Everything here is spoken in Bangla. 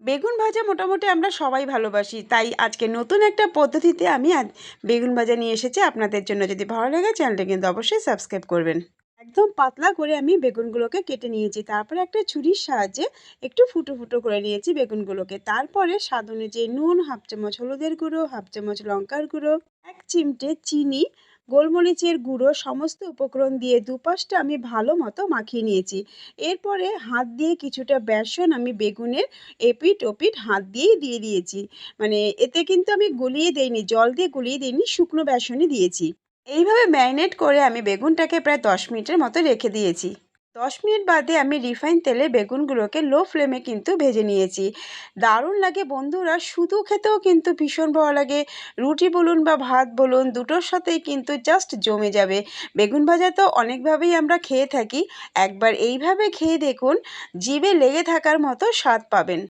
বেগুন ভাজা মোটামুটি আমরা সবাই ভালোবাসি, তাই আজকে নতুন একটা পদ্ধতিতে আমি আজ বেগুন ভাজা নিয়ে এসেছি আপনাদের জন্য। যদি ভালো লাগে চ্যানেলটা কিন্তু অবশ্যই সাবস্ক্রাইব করবেন। একদম পাতলা করে আমি বেগুনগুলোকে কেটে নিয়েছি, তারপরে একটা ছুরির সাহায্যে একটু ফুটো ফুটো করে নিয়েছি বেগুনগুলোকে। তারপরে স্বাদ অনুযায়ী নুন, হাফ চামচ হলুদের গুঁড়ো, হাফ চামচ লঙ্কার গুঁড়ো, এক চিমটে চিনি, গোলমরিচের গুঁড়ো সমস্ত উপকরণ দিয়ে দুপাশটা আমি ভালো মতো মাখিয়ে নিয়েছি। এরপরে হাত দিয়ে কিছুটা বেসন আমি বেগুনের এপিঠ ওপিঠ হাত দিয়েই দিয়ে দিয়েছি। মানে এতে কিন্তু আমি গুলিয়ে দেইনি, জল দিয়ে গুলিয়ে দিইনি, শুকনো বেসনই দিয়েছি। এইভাবে ম্যারিনেট করে আমি বেগুনটাকে প্রায় 10 মিনিটের মতো রেখে দিয়েছি। 10 মিনিট বাদে আমি রিফাইন তেলে বেগুনগুলোকে লো ফ্লেমে কিন্তু ভেজে নিয়েছি। দারুণ লাগে বন্ধুরা, শুধু খেতেও কিন্তু ভীষণ ভালো লাগে। রুটি বলুন বা ভাত বলুন, দুটোর সাথেই কিন্তু জাস্ট জমে যাবে। বেগুন ভাজা তো অনেকভাবেই আমরা খেয়ে থাকি, একবার এইভাবে খেয়ে দেখুন, জিভে লেগে থাকার মতো স্বাদ পাবেন।